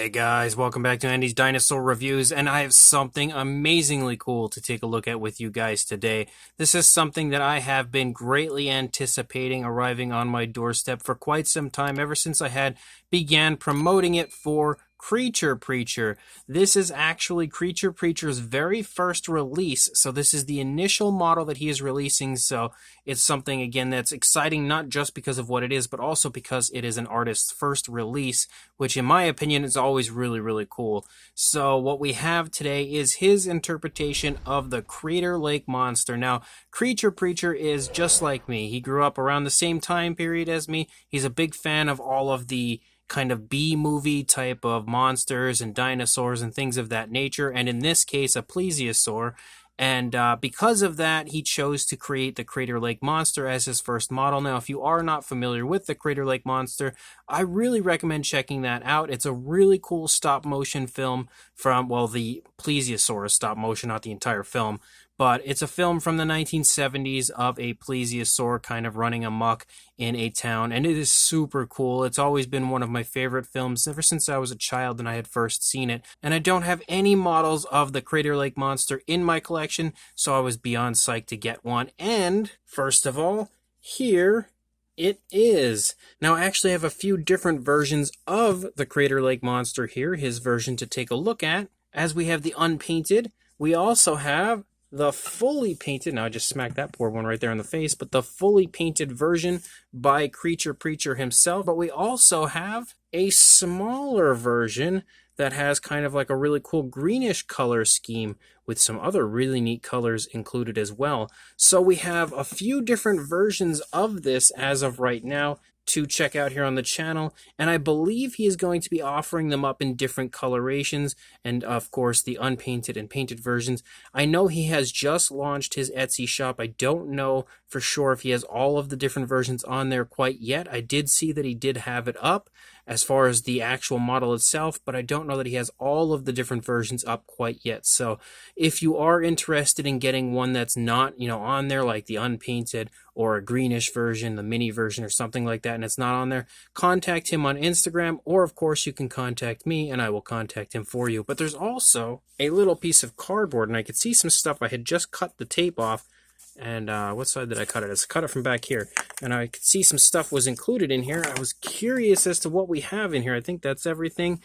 Hey guys, welcome back to Andy's Dinosaur Reviews, and I have something amazingly cool to take a look at with you guys today. This is something that I have been greatly anticipating arriving on my doorstep for quite some time, ever since I had began promoting it for Creature Preacher. This is actually Creature Preacher's very first release, so this is the initial model that he is releasing, so it's something, again, that's exciting not just because of what it is, but also because it is an artist's first release, which in my opinion is always really, really cool. So what we have today is his interpretation of the Crater Lake Monster. Now, Creature Preacher is just like me. He grew up around the same time period as me. He's a big fan of all of the kind of B-movie type of monsters and dinosaurs and things of that nature, and in this case, a Plesiosaur. And because of that, he chose to create the Crater Lake Monster as his first model. Now, if you are not familiar with the Crater Lake Monster, I really recommend checking that out. It's a really cool stop-motion film from, well, the Plesiosaur is stop-motion, not the entire film. But it's a film from the 1970s of a plesiosaur kind of running amok in a town, and it is super cool. It's always been one of my favorite films ever since I was a child and I had first seen it. And I don't have any models of the Crater Lake Monster in my collection, so I was beyond psyched to get one. And, first of all, here it is. Now, I actually have a few different versions of the Crater Lake Monster here, his version to take a look at. As we have the Unpainted, we also have the fully painted, now I just smacked that poor one right there in the face, but the fully painted version by Creature Preacher himself. But we also have a smaller version that has kind of like a really cool greenish color scheme with some other really neat colors included as well. So we have a few different versions of this as of right now to check out here on the channel, and I believe he is going to be offering them up in different colorations, and of course the unpainted and painted versions. I know he has just launched his Etsy shop. I don't know for sure if he has all of the different versions on there quite yet. I did see that he did have it up as far as the actual model itself, but I don't know that he has all of the different versions up quite yet. So if you are interested in getting one that's not, on there, like the unpainted or a greenish version, the mini version or something like that, and it's not on there, contact him on Instagram, or of course you can contact me and I will contact him for you. But there's also a little piece of cardboard, and I could see some stuff. I had just cut the tape off, and what side did I cut it? I cut it from back here, and I could see some stuff was included in here. I was curious as to what we have in here. I think that's everything.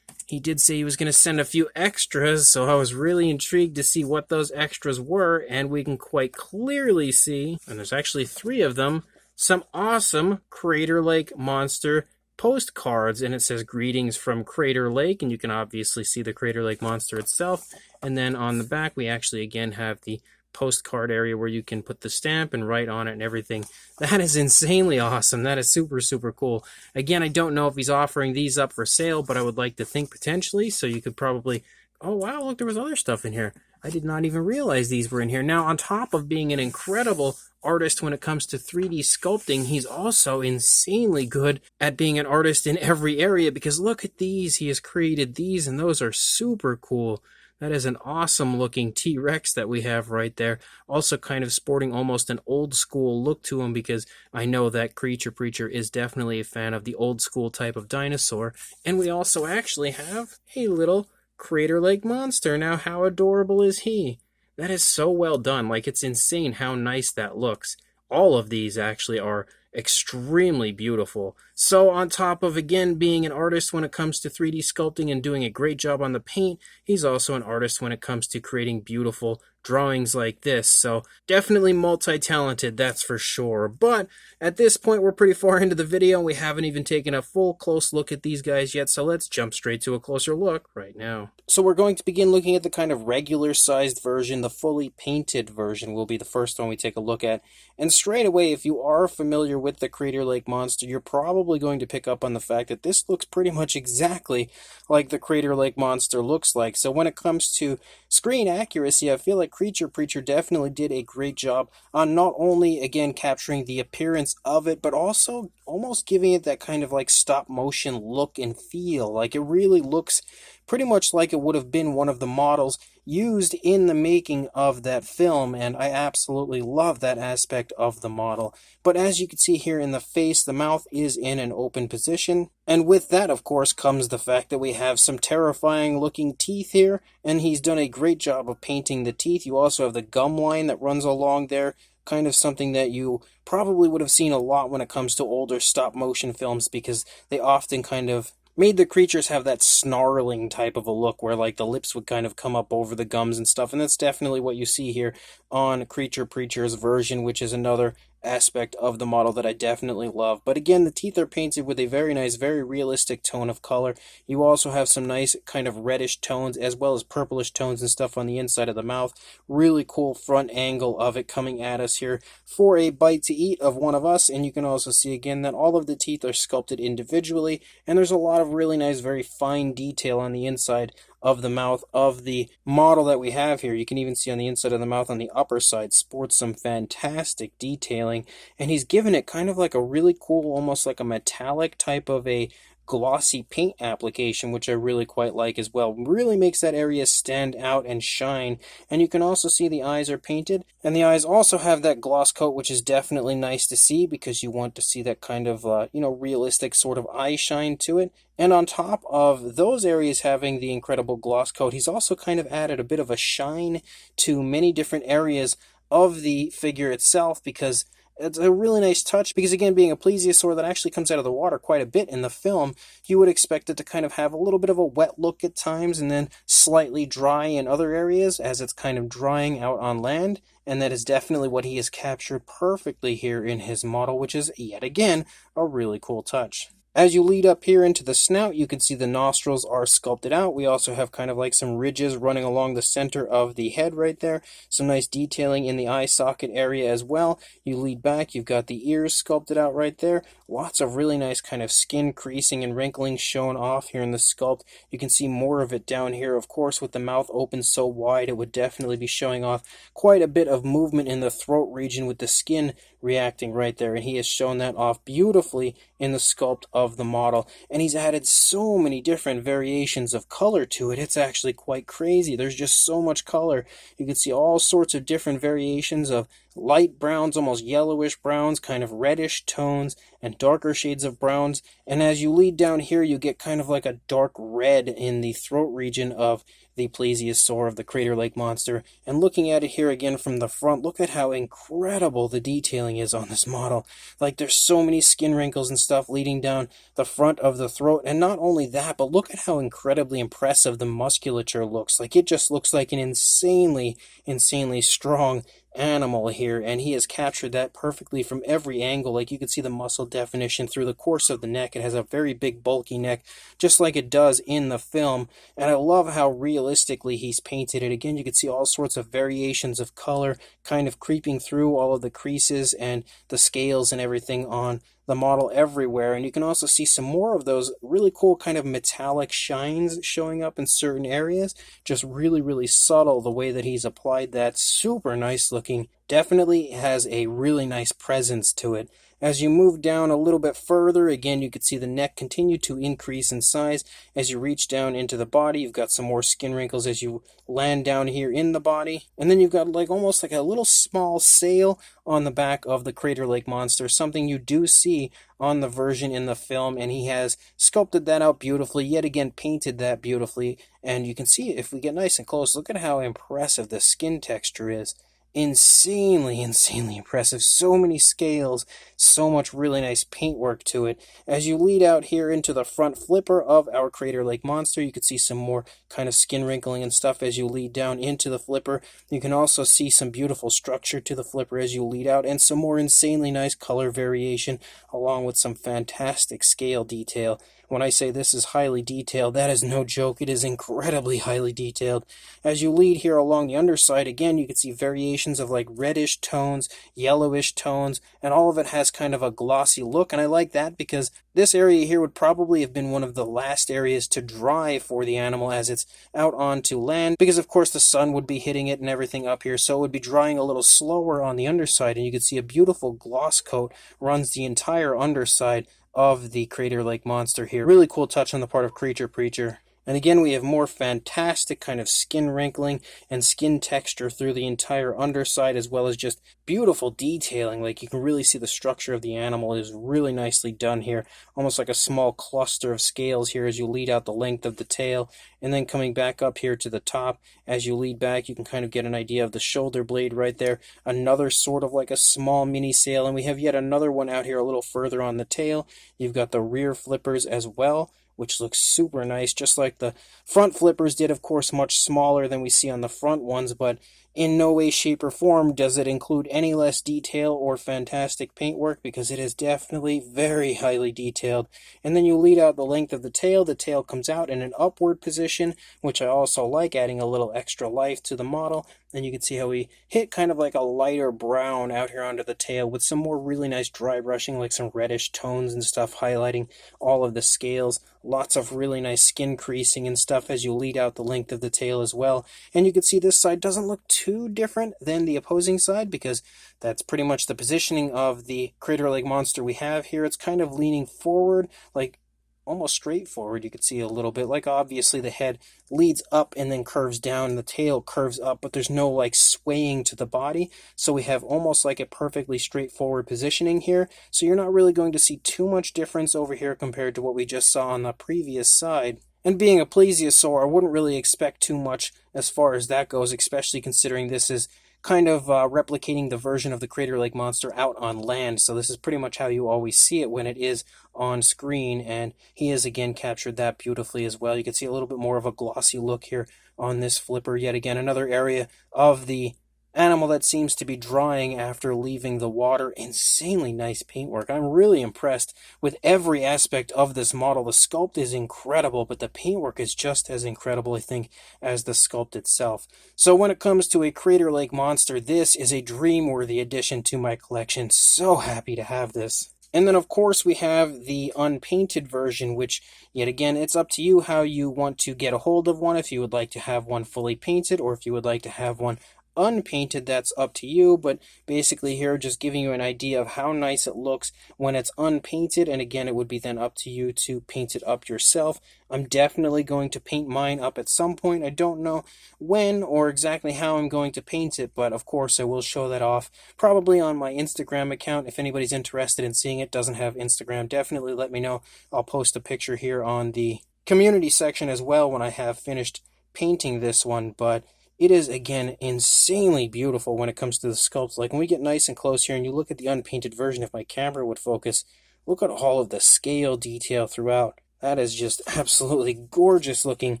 He did say he was going to send a few extras, so I was really intrigued to see what those extras were, and we can quite clearly see, and there's actually 3 of them, some awesome Crater Lake Monster postcards, and it says greetings from Crater Lake, and you can obviously see the Crater Lake Monster itself. And then on the back we actually again have the postcard area where you can put the stamp and write on it and everything. That is insanely awesome. That is super, super cool. Again, I don't know if he's offering these up for sale, but I would like to think potentially, so you could probably... Oh wow, look, there was other stuff in here. I did not even realize these were in here. Now, on top of being an incredible artist when it comes to 3D sculpting, he's also insanely good at being an artist in every area, because look at these. He has created these, and those are super cool. That is an awesome looking T-Rex that we have right there. Also kind of sporting almost an old school look to him, because I know that Creature Preacher is definitely a fan of the old school type of dinosaur. And we also actually have a little Crater Lake Monster. Now, how adorable is he? That is so well done. Like, it's insane how nice that looks. All of these actually are extremely beautiful. So on top of, again, being an artist when it comes to 3D sculpting and doing a great job on the paint, he's also an artist when it comes to creating beautiful drawings like this. So definitely multi-talented, that's for sure. But at this point, we're pretty far into the video, and we haven't even taken a full close look at these guys yet, so let's jump straight to a closer look right now. So we're going to begin looking at the kind of regular sized version. The fully painted version will be the first one we take a look at. And straight away, if you are familiar with the Crater Lake Monster, you're probably going to pick up on the fact that this looks pretty much exactly like the Crater Lake Monster looks like. So when it comes to screen accuracy, I feel like Creature Preacher definitely did a great job on not only, again, capturing the appearance of it, but also almost giving it that kind of like stop motion look and feel. Like it really looks pretty much like it would have been one of the models used in the making of that film, and I absolutely love that aspect of the model. But as you can see here in the face, the mouth is in an open position, and with that, of course, comes the fact that we have some terrifying looking teeth here, and he's done a great job of painting the teeth. You also have the gum line that runs along there, kind of something that you probably would have seen a lot when it comes to older stop motion films, because they often kind of made the creatures have that snarling type of a look where like the lips would kind of come up over the gums and stuff, and that's definitely what you see here on Preacher's version, which is another aspect of the model that I definitely love. But again, the teeth are painted with a very nice, very realistic tone of color. You also have some nice kind of reddish tones as well as purplish tones and stuff on the inside of the mouth. Really cool front angle of it coming at us here for a bite to eat of one of us. And you can also see again that all of the teeth are sculpted individually, and there's a lot of really nice, very fine detail on the inside of the mouth of the model that we have here. You can even see on the inside of the mouth on the upper side sports some fantastic detailing, and he's given it kind of like a really cool, almost like a metallic type of a glossy paint application, which I really quite like as well. Really makes that area stand out and shine. And you can also see the eyes are painted, and the eyes also have that gloss coat, which is definitely nice to see because you want to see that kind of realistic sort of eye shine to it. And on top of those areas having the incredible gloss coat, he's also kind of added a bit of a shine to many different areas of the figure itself, because it's a really nice touch, because again, being a plesiosaur that actually comes out of the water quite a bit in the film, you would expect it to kind of have a little bit of a wet look at times and then slightly dry in other areas as it's kind of drying out on land, and that is definitely what he has captured perfectly here in his model, which is yet again a really cool touch. As you lead up here into the snout, you can see the nostrils are sculpted out. We also have kind of like some ridges running along the center of the head right there. Some nice detailing in the eye socket area as well. You lead back, you've got the ears sculpted out right there. Lots of really nice kind of skin creasing and wrinkling shown off here in the sculpt. You can see more of it down here. Of course, with the mouth open so wide, it would definitely be showing off quite a bit of movement in the throat region with the skin reacting right there, and he has shown that off beautifully in the sculpt of the model. And he's added so many different variations of color to it. It's actually quite crazy. There's just so much color. You can see all sorts of different variations of light browns, almost yellowish browns, kind of reddish tones, and darker shades of browns. And as you lead down here, you get kind of like a dark red in the throat region of the Plesiosaur, of the Crater Lake monster. And looking at it here again from the front, look at how incredible the detailing is on this model. Like, there's so many skin wrinkles and stuff leading down the front of the throat. And not only that, but look at how incredibly impressive the musculature looks. Like, it just looks like an insanely strong animal here, and he has captured that perfectly from every angle. Like, you can see the muscle definition through the course of the neck. It has a very big bulky neck, just like it does in the film, and I love how realistically he's painted it. Again, you can see all sorts of variations of color kind of creeping through all of the creases and the scales and everything on the model everywhere. And you can also see some more of those really cool kind of metallic shines showing up in certain areas. Just really subtle the way that he's applied that. Super nice looking. Definitely has a really nice presence to it. As you move down a little bit further, again, you can see the neck continue to increase in size. As you reach down into the body, you've got some more skin wrinkles as you land down here in the body. And then you've got like almost like a little small sail on the back of the Crater Lake monster, something you do see on the version in the film, and he has sculpted that out beautifully, yet again painted that beautifully. And you can see, if we get nice and close, look at how impressive the skin texture is. Insanely impressive. So many scales, so much really nice paintwork to it. As you lead out here into the front flipper of our Crater Lake monster, you can see some more kind of skin wrinkling and stuff as you lead down into the flipper. You can also see some beautiful structure to the flipper as you lead out, and some more insanely nice color variation, along with some fantastic scale detail. When I say this is highly detailed, that is no joke. It is incredibly highly detailed. As you lead here along the underside, again, you can see variations variations of like reddish tones, yellowish tones, and all of it has kind of a glossy look. And I like that because this area here would probably have been one of the last areas to dry for the animal as it's out onto land, because of course the sun would be hitting it and everything up here, so it would be drying a little slower on the underside. And you can see a beautiful gloss coat runs the entire underside of the Crater Lake Monster here. Really cool touch on the part of Creature Preacher. And again, we have more fantastic kind of skin wrinkling and skin texture through the entire underside, as well as just beautiful detailing. Like, you can really see the structure of the animal is really nicely done here. Almost like a small cluster of scales here as you lead out the length of the tail. And then coming back up here to the top, as you lead back, you can kind of get an idea of the shoulder blade right there. Another sort of like a small mini sail. And we have yet another one out here a little further on the tail. You've got the rear flippers as well, which looks super nice, just like the front flippers did, of course, much smaller than we see on the front ones, but in no way, shape, or form does it include any less detail or fantastic paintwork, because it is definitely very highly detailed. And then you lead out the length of the tail comes out in an upward position, which I also like, adding a little extra life to the model. And you can see how we hit kind of like a lighter brown out here onto the tail with some more really nice dry brushing, like some reddish tones and stuff, highlighting all of the scales. Lots of really nice skin creasing and stuff as you lead out the length of the tail as well. And you can see this side doesn't look too different than the opposing side, because that's pretty much the positioning of the Crater Lake Monster we have here. It's kind of leaning forward, like almost straight forward. You could see a little bit, like obviously the head leads up and then curves down, and the tail curves up, but there's no like swaying to the body. So we have almost like a perfectly straightforward positioning here. So you're not really going to see too much difference over here compared to what we just saw on the previous side. And being a Plesiosaur, I wouldn't really expect too much as far as that goes, especially considering this is kind of replicating the version of the Crater Lake Monster out on land. So this is pretty much how you always see it when it is on screen, and he has again captured that beautifully as well. You can see a little bit more of a glossy look here on this flipper. Yet again, another area of the animal that seems to be drying after leaving the water. Insanely nice paintwork. I'm really impressed with every aspect of this model. The sculpt is incredible, but the paintwork is just as incredible, I think, as the sculpt itself. So when it comes to a Crater Lake Monster, this is a dream-worthy addition to my collection. So happy to have this. And then, of course, we have the unpainted version, which, yet again, it's up to you how you want to get a hold of one. If you would like to have one fully painted, or if you would like to have one unpainted, that's up to you. But basically here, just giving you an idea of how nice it looks when it's unpainted. And again, it would be then up to you to paint it up yourself. I'm definitely going to paint mine up at some point. I don't know when or exactly how I'm going to paint it, but of course I will show that off probably on my Instagram account. If anybody's interested in seeing it, doesn't have Instagram, definitely let me know. I'll post a picture here on the community section as well when I have finished painting this one. But it is, again, insanely beautiful when it comes to the sculpts. Like, when we get nice and close here and you look at the unpainted version, if my camera would focus, look at all of the scale detail throughout. That is just absolutely gorgeous looking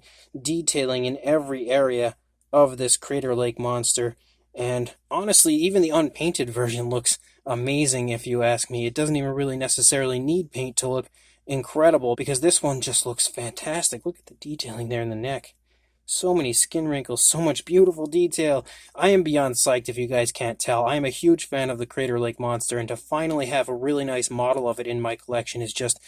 detailing in every area of this Crater Lake Monster. And honestly, even the unpainted version looks amazing if you ask me. It doesn't even really necessarily need paint to look incredible, because this one just looks fantastic. Look at the detailing there in the neck. So many skin wrinkles, so much beautiful detail. I am beyond psyched if you guys can't tell. I am a huge fan of the Crater Lake Monster, and to finally have a really nice model of it in my collection is just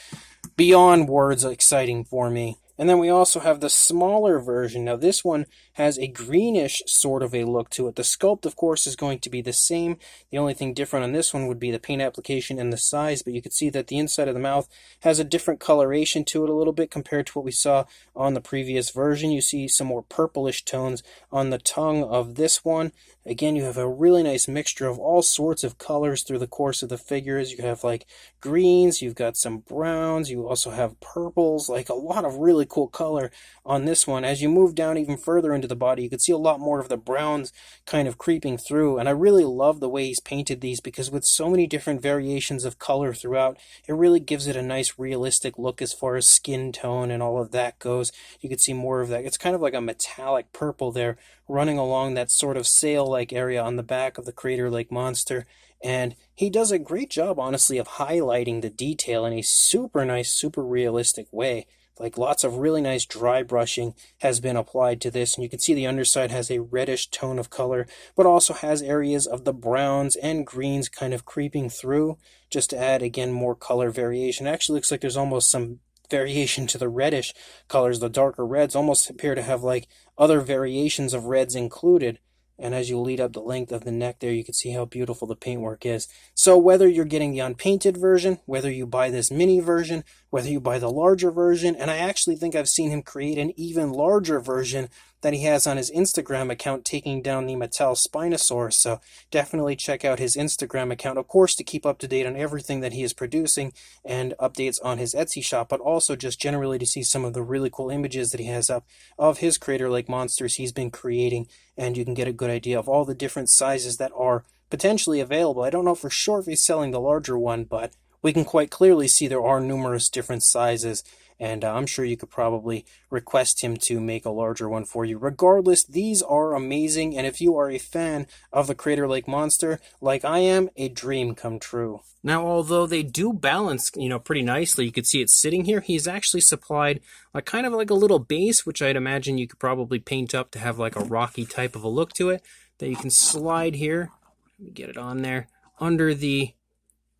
beyond words exciting for me. And then we also have the smaller version. Now this one has a greenish sort of a look to it. The sculpt, of course, is going to be the same. The only thing different on this one would be the paint application and the size, but you can see that the inside of the mouth has a different coloration to it a little bit compared to what we saw on the previous version. You see some more purplish tones on the tongue of this one. Again, you have a really nice mixture of all sorts of colors through the course of the figures. You have like greens, you've got some browns, you also have purples, like a lot of really cool color on this one. As you move down even further into the body, you can see a lot more of the browns kind of creeping through. And I really love the way he's painted these, because with so many different variations of color throughout, it really gives it a nice realistic look as far as skin tone and all of that goes. You can see more of that. It's kind of like a metallic purple there running along that sort of sail-like area on the back of the Crater Lake Monster. And he does a great job, honestly, of highlighting the detail in a super nice, super realistic way. Like lots of really nice dry brushing has been applied to this, and you can see the underside has a reddish tone of color, but also has areas of the browns and greens kind of creeping through, just to add, again, more color variation. It actually looks like there's almost some variation to the reddish colors. The darker reds almost appear to have like other variations of reds included. And as you lead up the length of the neck there, you can see how beautiful the paintwork is. So whether you're getting the unpainted version, whether you buy this mini version, whether you buy the larger version, and I actually think I've seen him create an even larger version that he has on his Instagram account, taking down the Mattel Spinosaur. So definitely check out his Instagram account, of course, to keep up to date on everything that he is producing and updates on his Etsy shop, but also just generally to see some of the really cool images that he has up of his Creator Lake monsters he's been creating, and you can get a good idea of all the different sizes that are potentially available. I don't know for sure if he's selling the larger one, but we can quite clearly see there are numerous different sizes, and I'm sure you could probably request him to make a larger one for you. Regardless, these are amazing, and if you are a fan of the Creator Lake monster, like I am, a dream come true. Now, although they do balance, pretty nicely, you can see it sitting here, he's actually supplied a kind of like a little base, which I'd imagine you could probably paint up to have like a rocky type of a look to it, that you can slide here. Let me get it on there, under the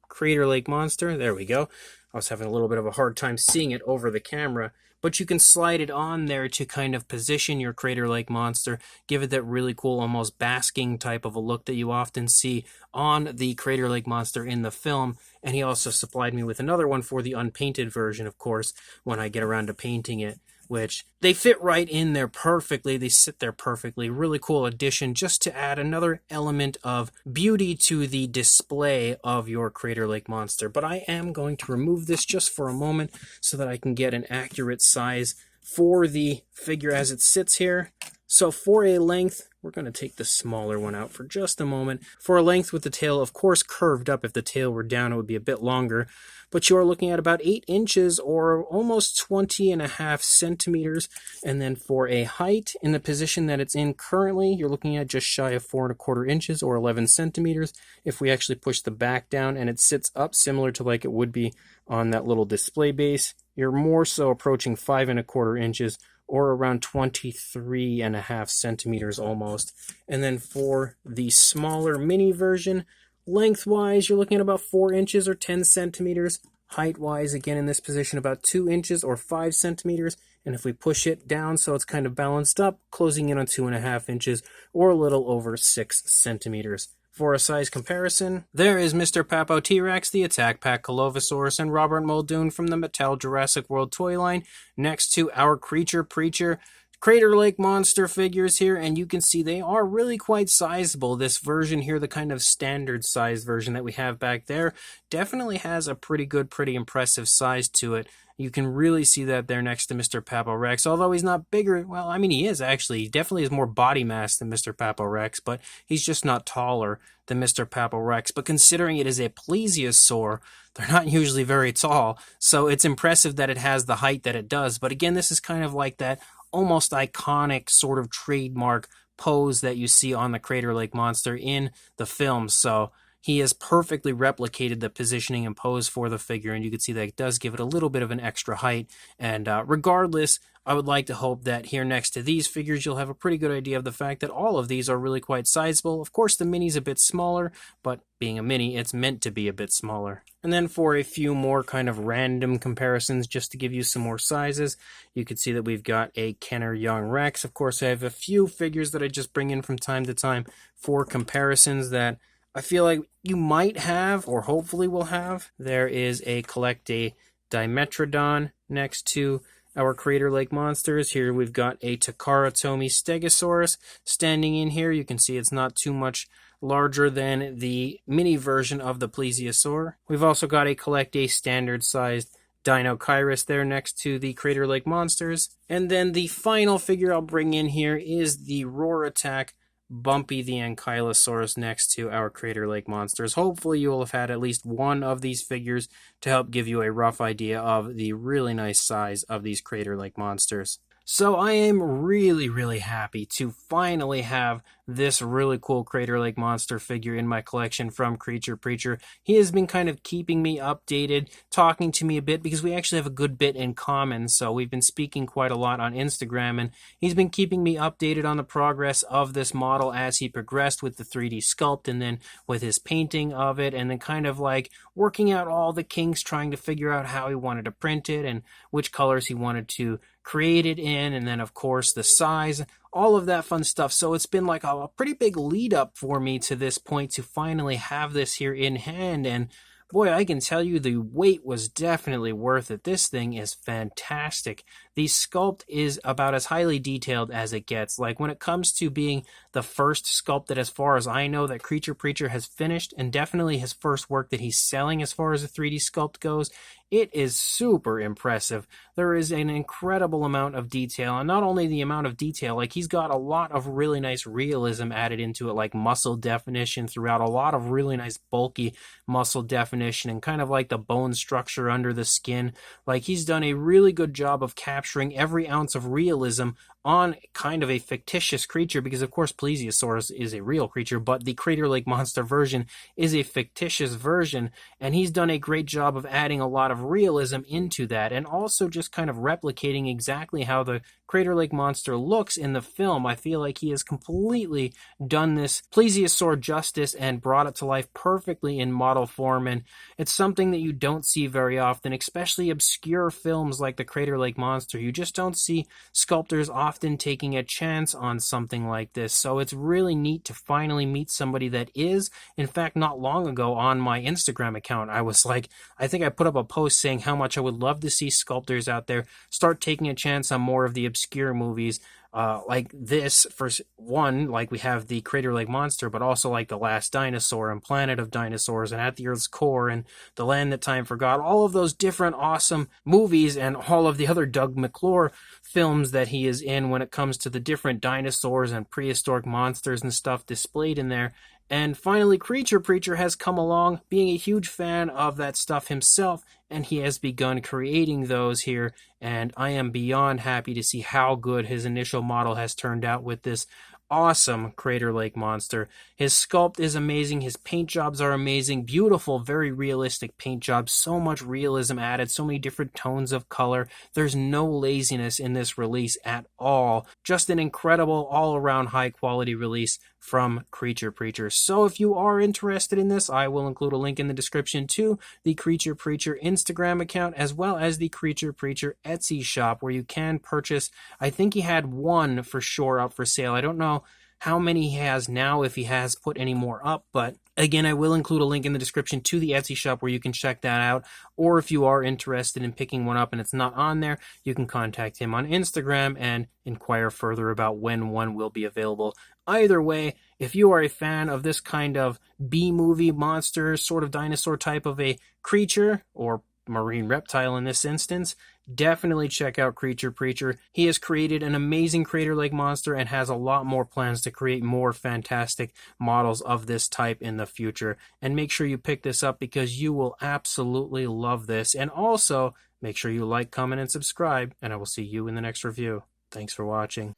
Creator Lake monster. There we go. I was having a little bit of a hard time seeing it over the camera, but you can slide it on there to kind of position your Creator Lake monster, give it that really cool, almost basking type of a look that you often see on the Creator Lake monster in the film. And he also supplied me with another one for the unpainted version, of course, when I get around to painting it, which they fit right in there perfectly. They sit there perfectly. Really cool addition just to add another element of beauty to the display of your Creator Lake monster. But I am going to remove this just for a moment so that I can get an accurate size for the figure as it sits here. So for a length, we're going to take the smaller one out for just a moment. For a length with the tail, of course, curved up. If the tail were down, it would be a bit longer. But you are looking at about 8 inches or almost 20.5 centimeters. And then for a height, in the position that it's in currently, you're looking at just shy of 4.25 inches or 11 centimeters. If we actually push the back down and it sits up similar to like it would be on that little display base, you're more so approaching 5.25 inches or around 23.5 centimeters almost. And then for the smaller mini version, lengthwise, you're looking at about 4 inches or 10 centimeters. Height-wise, again, in this position, about 2 inches or 5 centimeters. And if we push it down so it's kind of balanced up, closing in on 2.5 inches or a little over 6 centimeters. For a size comparison, there is Mr. Papo T-Rex, the Attack Pack Colovosaurus, and Robert Muldoon from the Mattel Jurassic World toy line, next to our Creature, Preacher, Creator Lake monster figures here, and you can see they are really quite sizable. This version here, the kind of standard size version that we have back there, definitely has a pretty good, pretty impressive size to it. You can really see that there next to Mr. Papo Rex, although he's not bigger. Well, I mean, he is actually. He definitely has more body mass than Mr. Papo Rex, but he's just not taller than Mr. Papo Rex. But considering it is a Plesiosaur, they're not usually very tall, so it's impressive that it has the height that it does. But again, this is kind of like that almost iconic sort of trademark pose that you see on the Creator Lake monster in the film. So he has perfectly replicated the positioning and pose for the figure, and you can see that it does give it a little bit of an extra height. And regardless, I would like to hope that here next to these figures, you'll have a pretty good idea of the fact that all of these are really quite sizable. Of course, the mini's a bit smaller, but being a mini, it's meant to be a bit smaller. And then for a few more kind of random comparisons, just to give you some more sizes, you can see that we've got a Kenner Young Rex. Of course, I have a few figures that I just bring in from time to time for comparisons that I feel like you might have, or hopefully will have. There is a Collect a Dimetrodon next to our Creator Lake monsters. Here we've got a Takara Tomy Stegosaurus standing in here. You can see it's not too much larger than the mini version of the Plesiosaur. We've also got a Collect a standard-sized Dino Kyrus there next to the Creator Lake monsters. And then the final figure I'll bring in here is the Roar Attack Bumpy the Ankylosaurus next to our Creator Lake monsters. Hopefully you will have had at least one of these figures to help give you a rough idea of the really nice size of these Creator Lake monsters. So I am really happy to finally have this really cool Crater Lake Monster figure in my collection from Creature Preacher. He has been kind of keeping me updated, talking to me a bit, because we actually have a good bit in common. So we've been speaking quite a lot on Instagram, and he's been keeping me updated on the progress of this model as he progressed with the 3D sculpt, and then with his painting of it, and then kind of like working out all the kinks, trying to figure out how he wanted to print it and which colors he wanted to create it in, and then of course the size, all of that fun stuff. So it's been like a pretty big lead up for me to this point to finally have this here in hand. And boy, I can tell you the wait was definitely worth it. This thing is fantastic. The sculpt is about as highly detailed as it gets. Like when it comes to being the first sculpt that, as far as I know, that Creature Preacher has finished, and definitely his first work that he's selling as far as a 3D sculpt goes, it is super impressive. There is an incredible amount of detail, and not only the amount of detail, like he's got a lot of really nice realism added into it, like muscle definition throughout, a lot of really nice bulky muscle definition, and kind of like the bone structure under the skin. Like he's done a really good job of capturing every ounce of realism on kind of a fictitious creature, because of course Plesiosaur is a real creature, but the Crater Lake Monster version is a fictitious version, and he's done a great job of adding a lot of realism into that, and also just kind of replicating exactly how the Crater Lake Monster looks in the film. I feel like he has completely done this Plesiosaur justice and brought it to life perfectly in model form, and it's something that you don't see very often, especially obscure films like the Crater Lake Monster. You just don't see sculptors often taking a chance on something like this, so it's really neat to finally meet somebody that is. In fact, not long ago on my Instagram account, I was like, I think I put up a post saying how much I would love to see sculptors out there start taking a chance on more of the obscure movies, like this. For one, like we have the Crater Lake Monster, but also like The Last Dinosaur and Planet of Dinosaurs and At the Earth's Core and The Land That Time Forgot, all of those different awesome movies, and all of the other Doug McClure films that he is in when it comes to the different dinosaurs and prehistoric monsters and stuff displayed in there. And finally, Creature Preacher has come along, being a huge fan of that stuff himself, and he has begun creating those here, and I am beyond happy to see how good his initial model has turned out with this awesome Crater Lake Monster. His sculpt is amazing, his paint jobs are amazing, beautiful, very realistic paint jobs, so much realism added, so many different tones of color. There's no laziness in this release at all. Just an incredible all-around high-quality release from Creature Preacher. So if you are interested in this, I will include a link in the description to the Creature Preacher Instagram account, as well as the Creature Preacher Etsy shop, where you can purchase, I think he had one for sure up for sale. I don't know how many he has now, if he has put any more up, but again, I will include a link in the description to the Etsy shop where you can check that out, or if you are interested in picking one up and it's not on there, you can contact him on Instagram and inquire further about when one will be available. Either way, if you are a fan of this kind of B-movie monster, sort of dinosaur type of a creature, or marine reptile in this instance, definitely check out Creature Preacher. He has created an amazing Crater Lake Monster and has a lot more plans to create more fantastic models of this type in the future. And make sure you pick this up, because you will absolutely love this. And also, make sure you like, comment, and subscribe, and I will see you in the next review. Thanks for watching.